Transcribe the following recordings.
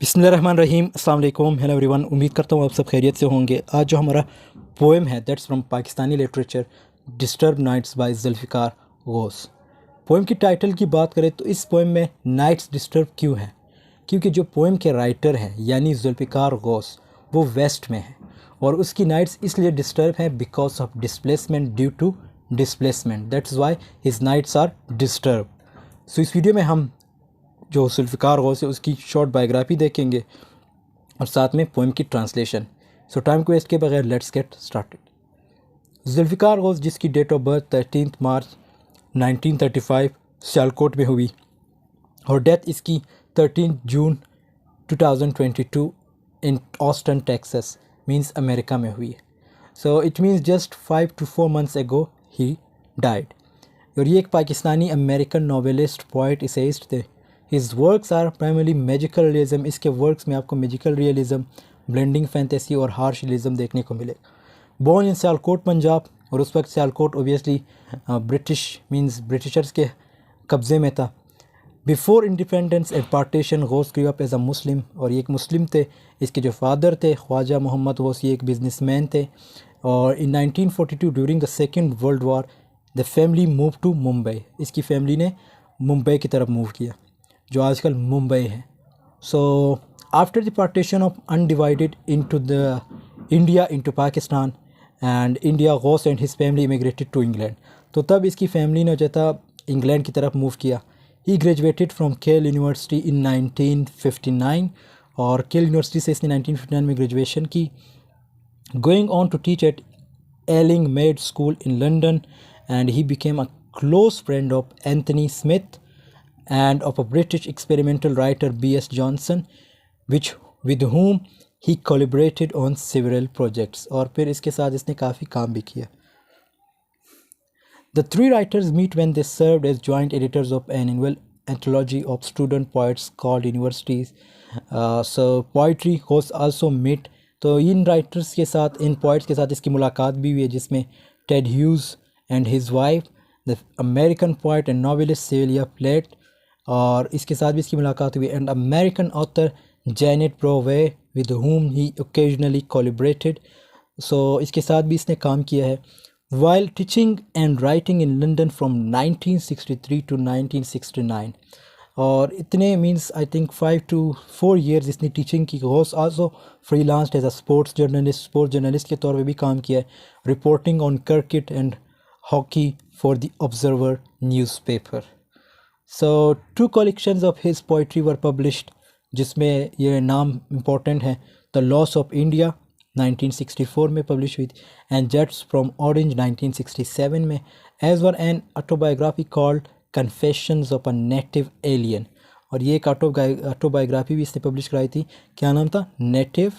बिस्मिल्लाहिर्रहमानिर्रहीम, अस्सलाम वालेकुम, हेलो एवरीवन। उम्मीद करता हूँ आप सब खैरियत से होंगे। आज जो हमारा पोएम है that's from Pakistani literature disturb nights by Zulfikar Ghose. Poem की टाइटल की बात करें तो इस पोएम में नाइट्स डिस्टर्ब क्यों है, क्योंकि जो पोएम के राइटर हैं यानी जुल्फ़िकार गौस वो वेस्ट में है और उसकी नाइट्स इसलिए डिस्टर्ब हैं because of displacement, due to displacement, that's why his nights are disturb. So इस वीडियो में हम जो जुल्फ़िकार गौस है उसकी शॉर्ट बायोग्राफी देखेंगे और साथ में पोएम की ट्रांसलेशन। सो टाइम को वेस्ट के बगैर let's get started. Zulfikar Ghose जिसकी date of birth 13 March 1935 Sialkot में हुई और डेथ इसकी 13 June 2022 in Austin Texas means America में हुई है। So it means just 5 to 4 months ago ही डाइड। और ये एक Pakistani American novelist, poet, essayist थे। His works are primarily magical realism. इसके वर्क्स में आपको मैजिकल रियलिज़म, ब्लेंडिंग फैंटेसी और हार्श रियलिज़म देखने को मिलेगा। बोर्न इन सियालकोट पंजाब, और उस वक्त Sialkot obviously British means Britishers के कब्ज़े में था। Before independence and partition Ghaus grew up as a Muslim, और ये एक मुस्लिम थे। इसके जो फादर थे ख्वाजा मोहम्मद गौस, ये एक बिजनेसमैन थे। और in 1942 during the second world war the family move to Mumbai. इसकी फैमिली ने मुंबई की तरफ मूव किया जो आजकल मुंबई है। So after the partition of undivided into the India into Pakistan and India, Ghose and his family immigrated to England. तो तब इसकी फैमिली ने जो था इंग्लैंड की तरफ मूव किया। ही ग्रेजुएटेड फ्रॉम केल यूनिवर्सिटी इन 1959, और केल यूनिवर्सिटी से इसने 1959 में ग्रेजुएशन की। Going on to teach at Ealing Mead school in London, and he became a close friend of Anthony Smith and of a British experimental writer B.S. Johnson, with whom he collaborated on several projects। और फिर इसके साथ इसने काफ़ी काम भी किया। The three writers meet when they served as joint editors of an annual anthology of student poets called Universities। So poetry was also meet। तो इन राइटर्स के साथ, इन पोइट्स के साथ इसकी मुलाकात भी हुई है, जिसमें Ted hues and his wife, the American poet and novelist Celia Platt, और इसके साथ भी इसकी मुलाकात हुई, and American author Janet Browe, with whom he occasionally collaborated। so इसके साथ भी इसने काम किया है। while teaching and writing in London from 1963 to 1969, और इतने means I think 5 to 4 years इसने टीचिंग की। Ghaus also freelanced as a sports journalist के तौर पे भी काम किया है, reporting on cricket and hockey for the Observer newspaper. So 2 collections of his poetry were published, जिसमें ये नाम इम्पोर्टेंट है। द लॉस ऑफ इंडिया 1964 में पब्लिश हुई थी, एंड जेट्स फ्रॉम ऑरेंज 1967 में, as were an autobiography called confessions of a native alien. और ये एक ऑटोबायोग्राफी भी इसने पब्लिश कराई थी, क्या नाम था, native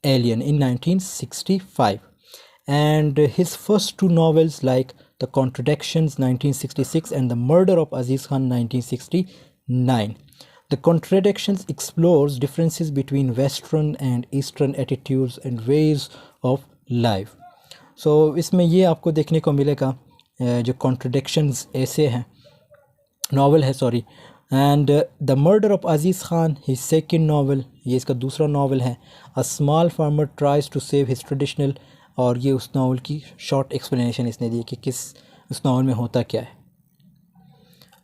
alien, in 1965। and his first 2 novels like The Contradictions 1966 and The Murder of Aziz Khan 1969. The Contradictions explores differences between Western and Eastern attitudes and ways of life। so इसमें ये आपको देखने को मिलेगा जो Contradictions ऐसे हैं, novel है sorry, and the murder of Aziz Khan his second novel, ये इसका दूसरा नावल है। A small farmer tries to save his traditional, और ये उस नावल की शॉर्ट एक्सप्लेनेशन इसने दी कि किस उस नावल में होता क्या है।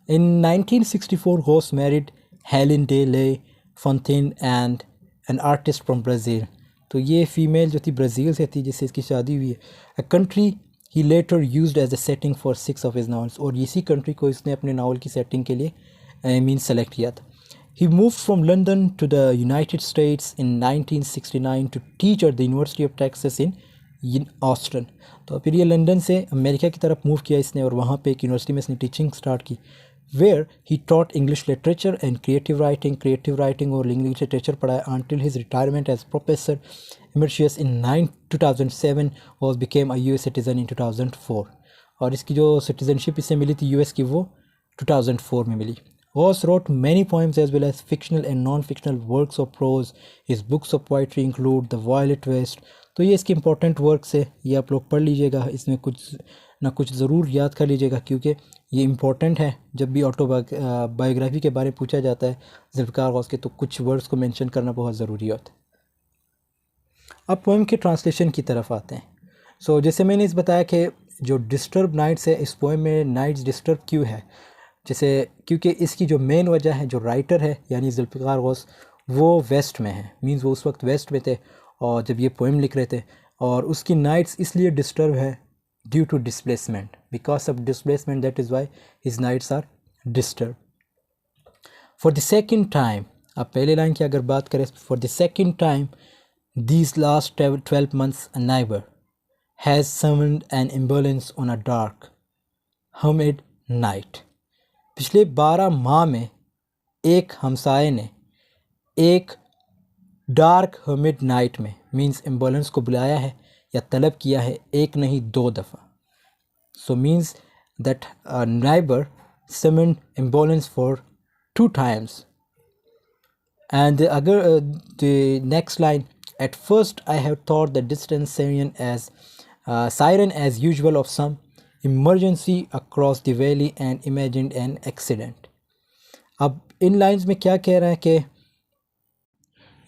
इन 1964 गौस मैरिड हेलेन डे ले Fontaine and an artist from Brazil. तो ये फ़ीमेल जो थी ब्राज़ील से थी जिससे इसकी शादी हुई है। A country he later used as a setting for 6 of his novels, और इसी कंट्री को इसने अपने नावल की सेटिंग के लिए मीन सेलेक्ट किया था। He moved from London to the United States in 1969 to teach at the University of Texas in Austin. तो फिर ये लंदन से अमेरिका की तरफ मूव किया इसने, और वहाँ पे एक यूनिवर्सिटी में इसने टीचिंग स्टार्ट की, where he taught English literature and creative writing और इंग्लिश लिटरेचर पढ़ाया until his retirement as professor emeritus in 2007 was became a US citizen in 2004। और इसकी जो सिटीजनशिप इससे मिली थी यूएस की वो 2004 में मिली। Ghose wrote many poems as well as fictional and non-fictional works of prose। His books of poetry include The Violet West। तो ये इसके इंपॉर्टेंट वर्क्स है, ये आप लोग पढ़ लीजिएगा। इसमें कुछ ना कुछ ज़रूर याद कर लीजिएगा, क्योंकि ये इम्पोर्टेंट है। जब भी बायोग्राफी के बारे में पूछा जाता है जुल्फ़िकार गौस के, तो कुछ वर्ड्स को मेंशन करना बहुत ज़रूरी होता है। अब पोएम के ट्रांसलेशन की तरफ आते हैं। जैसे मैंने इस बताया कि जो डिस्टर्ब नाइट्स है, इस पोएम में नाइट्स डिस्टर्ब क्यों है, जैसे क्योंकि इसकी जो मेन वजह है, जो राइटर है यानी जुल्फ़िकार गौस, वो वेस्ट में है, मींस वो उस वक्त वेस्ट में थे और जब ये पोएम लिख रहे थे, और उसकी नाइट्स इसलिए डिस्टर्ब है due to displacement, because of displacement, that is why his nights are disturb. For the second time, अब पहले लाइन की अगर बात करें, for the second time these last 12 months a neighbor has summoned an ambulance on a dark humid night। पिछले 12 माह में एक हमसाये ने एक डार्क humid नाइट में, मीन्स एम्बुलेंस को बुलाया है या तलब किया है, एक नहीं 2 दफ़ा। So means that a neighbor summoned ambulance for 2 times। And the next line, at first I have thought the distant siren as usual of some emergency across the valley and imagined an accident। अब इन lines में क्या कह रहा है कि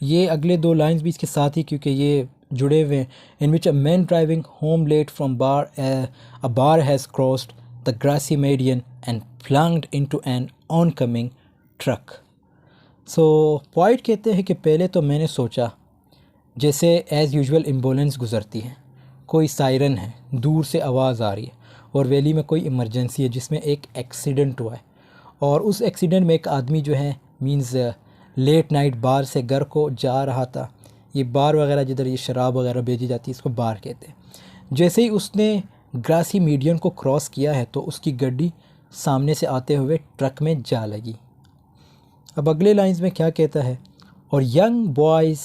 ये अगले 2 lines भी इसके साथ ही, क्योंकि ये जुड़े हुए हैं। In which a man driving home late from a bar has crossed the grassy median and plunged into an oncoming truck। Poet कहते हैं कि पहले तो मैंने सोचा जैसे एज़ यूजुअल एम्बुलेंस गुज़रती है, कोई सायरन है, दूर से आवाज़ आ रही है और वैली में कोई इमरजेंसी है जिसमें एक एक्सीडेंट हुआ है, और उस एक्सीडेंट में एक आदमी जो है मींस लेट नाइट बार से घर को जा रहा था। ये बार वगैरह जिधर ये शराब वगैरह बेची जाती है, इसको बार कहते हैं। जैसे ही उसने ग्रासी मीडियन को क्रॉस किया है तो उसकी गाड़ी सामने से आते हुए ट्रक में जा लगी। अब अगले लाइंस में क्या कहता है, और young boys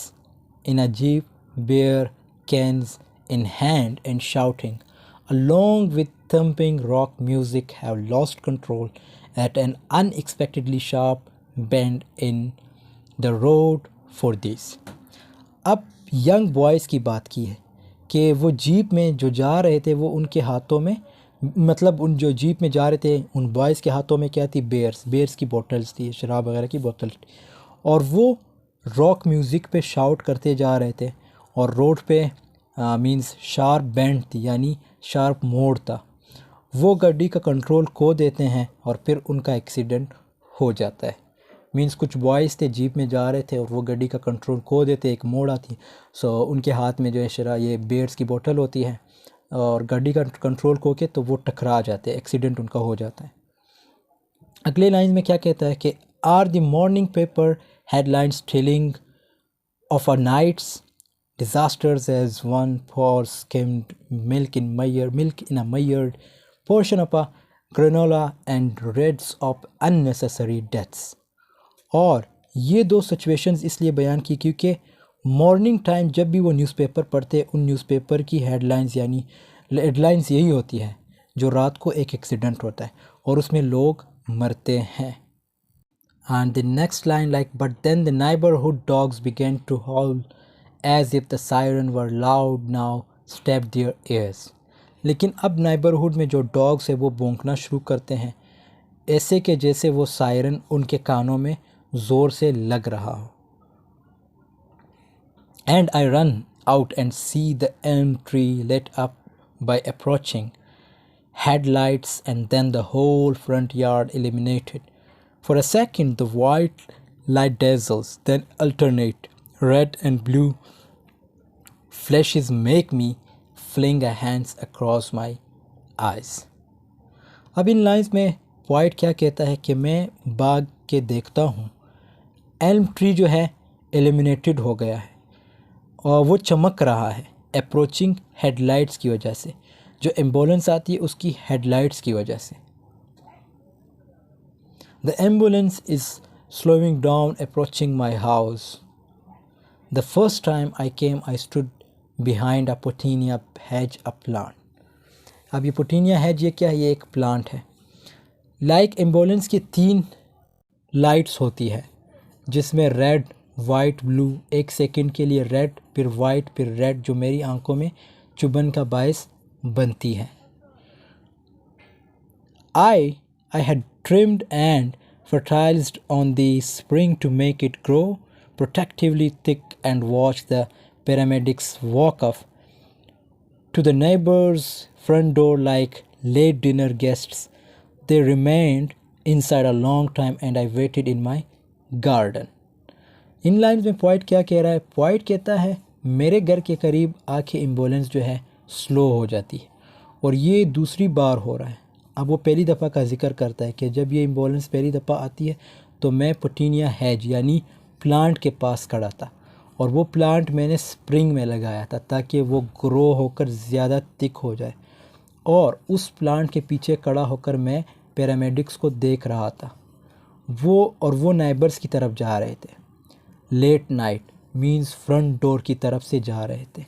in a jeep beer cans in hand and shouting along with thumping rock music have lost control at an unexpectedly sharp bend in the road for this। अब यंग बॉयज़ की बात की है कि वो jeep में जो जा रहे थे, वो उनके हाथों में, मतलब उन जो जीप में जा रहे थे उन बॉयज़ के हाथों में क्या थी, बेयर्स की बोतल्स थी, शराब वगैरह की बोतल, और वो रॉक म्यूज़िक पे शाउट करते जा रहे थे, और रोड पे मींस शार्प बेंड थी, यानी शार्प मोड़ था। वो गाड़ी का कंट्रोल खो देते हैं और फिर उनका एक्सीडेंट हो जाता है। मींस कुछ बॉयज़ थे, जीप में जा रहे थे और वो गाड़ी का कंट्रोल खो देते, एक मोड़ आती, उनके हाथ में जो है ये बेयर्स की बोतल होती है, और गाड़ी का कंट्रोल खो के तो वो टकरा जाते हैं, एक्सीडेंट उनका हो जाता है। अगले लाइन में क्या कहता है कि are the morning paper headlines telling of a night's disasters as one pours skimmed milk in a mired portion of a granola and reads of unnecessary deaths। और ये 2 सिचुएशंस इसलिए बयान की क्योंकि मॉर्निंग टाइम जब भी वो न्यूज़पेपर पढ़ते, उन न्यूज़पेपर की हेडलाइंस यानी हेडलाइंस यही होती है जो रात को एक एक्सीडेंट होता है और उसमें लोग मरते हैं। And the next line, like, but then the neighborhood dogs began to howl as if the siren were loud now stabbed their ears। लेकिन अब नाइबरहुड में जो डॉग्स है वो भौंकना शुरू करते हैं, ऐसे कि जैसे वो सायरन उनके कानों में ज़ोर से लग रहा हो। And I run out and see the elm tree lit up by approaching headlights and then the whole front yard illuminated। For a second the white light dazzles, then alternate red and blue flashes make me fling a hands across my eyes। अब इन lines में poet क्या कहता है कि मैं बाग के देखता हूँ, एल्म ट्री जो है एलिमिनेटेड हो गया है और वो चमक रहा है अप्रोचिंग हेडलाइट्स की वजह से, जो एम्बुलेंस आती है उसकी हेडलाइट्स की वजह से। The ambulance is slowing down approaching my house। The first time I came I stood behind a putinea hedge, a plant। अब ये पुटीनिया hedge ये क्या है, ये एक प्लांट है। लाइक एम्बुलेंस की 3 लाइट्स होती है जिसमें रेड वाइट ब्लू, एक सेकंड के लिए रेड फिर वाइट फिर रेड, जो मेरी आंखों में चुभन का बायस बनती है। I had trimmed and fertilized on the spring to make it grow protectively thick and watched the paramedics walk off to the neighbor's front door like late dinner guests. They remained inside a long time and I waited in my garden. In lines में poet क्या कह रहा है? Poet कहता है मेरे घर के करीब आके एम्बुलेंस जो है स्लो हो जाती है और ये दूसरी बार हो रहा है। अब वो पहली दफ़ा का जिक्र करता है कि जब ये एम्बुलेंस पहली दफ़ा आती है तो मैं पुटीनिया हैज यानी प्लांट के पास खड़ा था और वो प्लांट मैंने स्प्रिंग में लगाया था ताकि वो ग्रो होकर ज़्यादा थिक हो जाए और उस प्लांट के पीछे खड़ा होकर मैं पैरामेडिक्स को देख रहा था। वो नाइबर्स की तरफ जा रहे थे। Late night means front door की तरफ से जा रहे थे।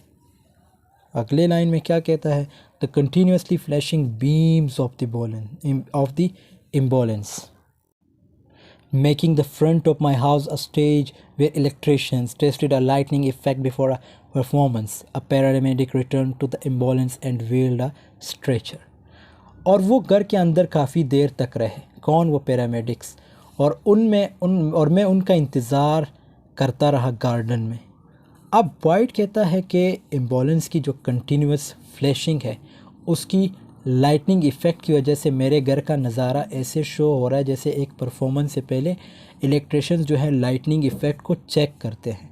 अगले लाइन में क्या कहता है? The continuously flashing beams of the ambulance making the front of my house a stage where electricians tested a lightning effect before a performance. A paramedic returned to the ambulance and wheeled a stretcher. और वो घर के अंदर काफ़ी देर तक रहे। कौन? वो पैरामेडिक्स। और मैं उनका इंतज़ार करता रहा गार्डन में। अब पॉइट कहता है कि एम्बुलेंस की जो कंटिन्यूस फ्लैशिंग है उसकी लाइटनिंग इफ़ेक्ट की वजह से मेरे घर का नज़ारा ऐसे शो हो रहा है जैसे एक परफॉर्मेंस से पहले इलेक्ट्रिशियंस जो है लाइटनिंग इफ़ेक्ट को चेक करते हैं।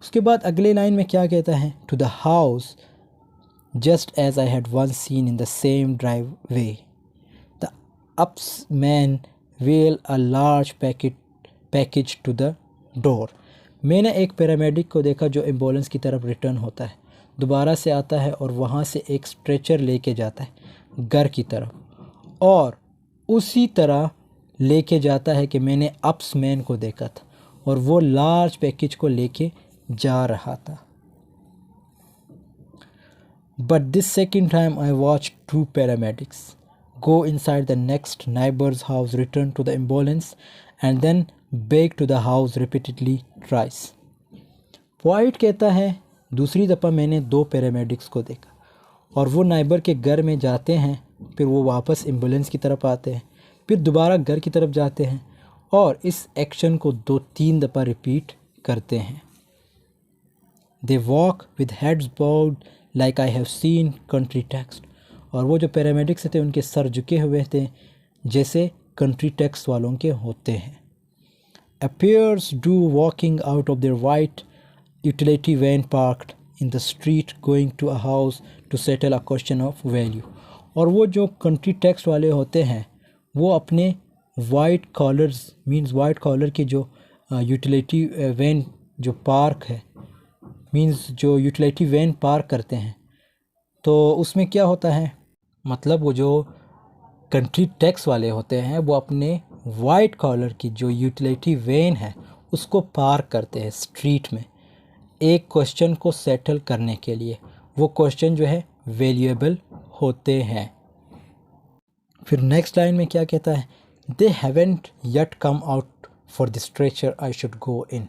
उसके बाद अगले लाइन में क्या कहता है? To the house just as I had once seen in the same driveway the UPS man wheel a large package to the door. मैंने एक पैरामेडिक को देखा जो एम्बुलेंस की तरफ रिटर्न होता है, दोबारा से आता है और वहाँ से एक स्ट्रेचर लेके जाता है घर की तरफ और उसी तरह लेके जाता है कि मैंने अप्स मैन को देखा था और वो लार्ज पैकेज को लेके जा रहा था। But this second time I watch two paramedics go inside the next neighbor's house, return to the ambulance and then back to the house repeatedly twice. Poet कहता है दूसरी दफ़ा मैंने 2 पैरामेडिक्स को देखा और वो नाइबर के घर में जाते हैं, फिर वो वापस एम्बुलेंस की तरफ आते हैं, फिर दोबारा घर की तरफ जाते हैं और इस एक्शन को 2-3 दफ़ा रिपीट करते हैं। They walk with heads bowed like I have seen country text. और वो जो पैरामेडिक्स थे उनके सर झुके हुए थे जैसे कंट्री टैक्स वालों के होते हैं। Appears do walking out of their white utility van parked in the street going to a house to settle a question of value. और वो जो कंट्री टैक्स वाले होते हैं वो अपने वाइट कॉलर की जो यूटिलिटी वैन जो पार्क है जो यूटिलिटी वैन पार्क करते हैं तो उसमें क्या होता है, मतलब वो जो कंट्री टैक्स वाले होते हैं वो अपने वाइट कॉलर की जो यूटिलिटी वैन है उसको पार्क करते हैं स्ट्रीट में एक क्वेश्चन को सेटल करने के लिए। वो क्वेश्चन जो है वैल्यूएबल होते हैं। फिर नेक्स्ट लाइन में क्या कहता है? They haven't yet come out for the stretcher I should go in.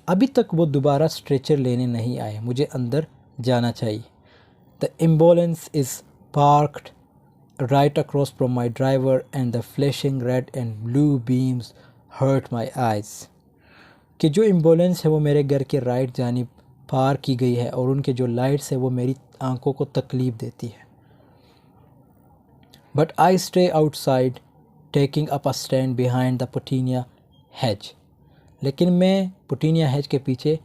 अभी तक वो दोबारा स्ट्रेचर लेने नहीं आए, मुझे अंदर जाना चाहिए। The ambulance is parked right across from my driver and the flashing red and blue beams hurt my eyes. कि जो एम्बुलेंस है वो मेरे घर के राइट जानिब पार की गई है और उनके जो लाइट्स है वो मेरी आंखों को तकलीफ़ देती है। But I stay outside taking up a stand behind the putinea hedge. लेकिन मैं पुटीनिया hedge के पीछे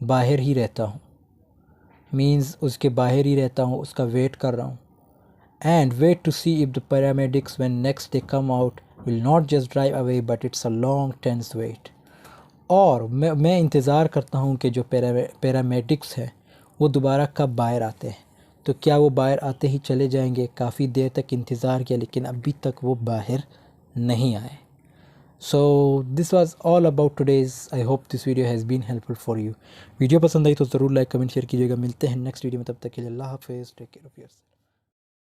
बाहर ही रहता हूँ, मीन्स उसके बाहर ही रहता हूँ, उसका वेट कर रहा हूँ। And wait to see if the paramedics when next they come out will not just drive away but it's a long tense wait. और मैं इंतज़ार करता हूँ कि जो पैरामेडिक्स हैं वो दोबारा कब बाहर आते हैं। तो क्या वो बाहर आते ही चले जाएंगे? काफ़ी देर तक इंतज़ार किया लेकिन अभी तक वो बाहर नहीं आए। So this was all about today's. I hope this video has been helpful for you. Video पसंद आई तो ज़रूर लाइक कमेंट शेयर कीजिएगा। मिलते हैं नेक्स्ट वीडियो में, तब तक के लिए अल्लाह हाफ़िज़। Take care of yourself.